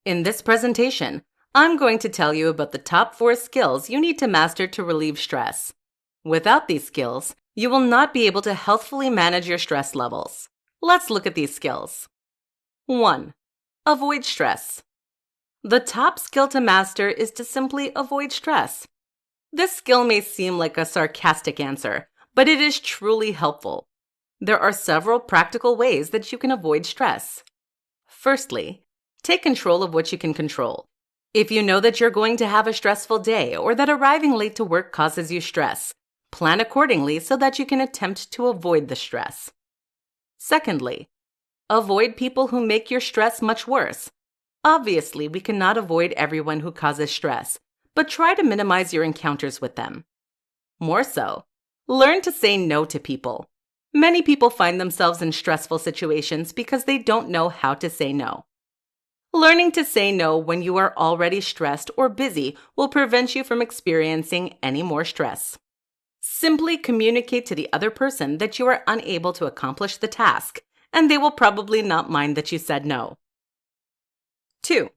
In this presentation, I'm going to tell you about the top 4 skills you need to master to relieve stress. Without these skills, you will not be able to healthfully manage your stress levels. Let's look at these skills. 1. Avoid stress. The top skill to master is to simply avoid stress. This skill may seem like a sarcastic answer, but it is truly helpful. There are several practical ways that you can avoid stress. Firstly, take control of what you can control. If you know that you're going to have a stressful day or that arriving late to work causes you stress, plan accordingly so that you can attempt to avoid the stress. Secondly, avoid people who make your stress much worse. Obviously, we cannot avoid everyone who causes stress, but try to minimize your encounters with them. More so, learn to say no to people. Many people find themselves in stressful situations because they don't know how to say no. Learning to say no when you are already stressed or busy will prevent you from experiencing any more stress. Simply communicate to the other person that you are unable to accomplish the task, and they will probably not mind that you said no. 2.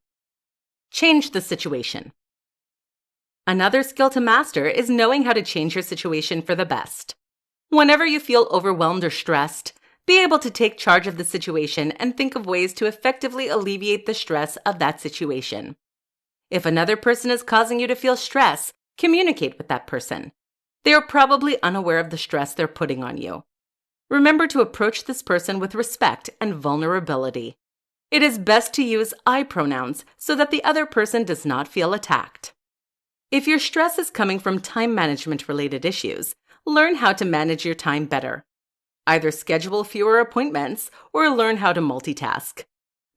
Change the situation. Another skill to master is knowing how to change your situation for the best. Whenever you feel overwhelmed or stressed, be able to take charge of the situation and think of ways to effectively alleviate the stress of that situation. If another person is causing you to feel stress, communicate with that person. They are probably unaware of the stress they're putting on you. Remember to approach this person with respect and vulnerability. It is best to use I pronouns so that the other person does not feel attacked. If your stress is coming from time management-related issues, learn how to manage your time better. Either schedule fewer appointments or learn how to multitask.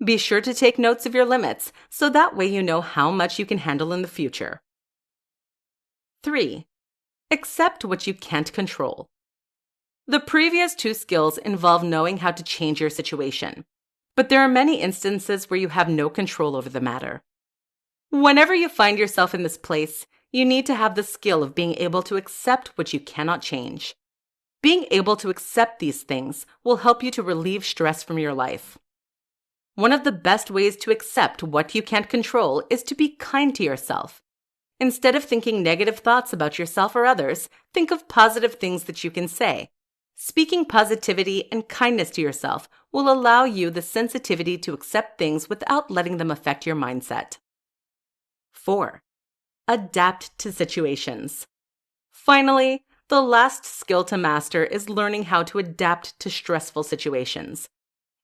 Be sure to take notes of your limits so that way you know how much you can handle in the future. 3. Accept what you can't control. The previous 2 skills involve knowing how to change your situation, but there are many instances where you have no control over the matter. Whenever you find yourself in this place, you need to have the skill of being able to accept what you cannot change. Being able to accept these things will help you to relieve stress from your life. One of the best ways to accept what you can't control is to be kind to yourself. Instead of thinking negative thoughts about yourself or others, think of positive things that you can say. Speaking positivity and kindness to yourself will allow you the sensitivity to accept things without letting them affect your mindset. 4. Adapt to situations. Finally, the last skill to master is learning how to adapt to stressful situations.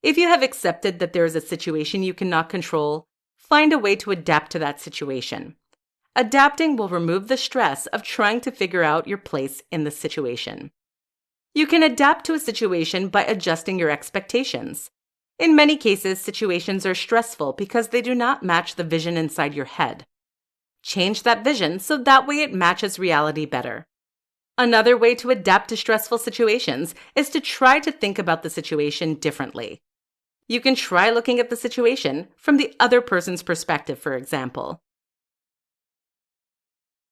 If you have accepted that there is a situation you cannot control, find a way to adapt to that situation. Adapting will remove the stress of trying to figure out your place in the situation. You can adapt to a situation by adjusting your expectations. In many cases, situations are stressful because they do not match the vision inside your head. Change that vision so that way it matches reality better. Another way to adapt to stressful situations is to try to think about the situation differently. You can try looking at the situation from the other person's perspective, for example.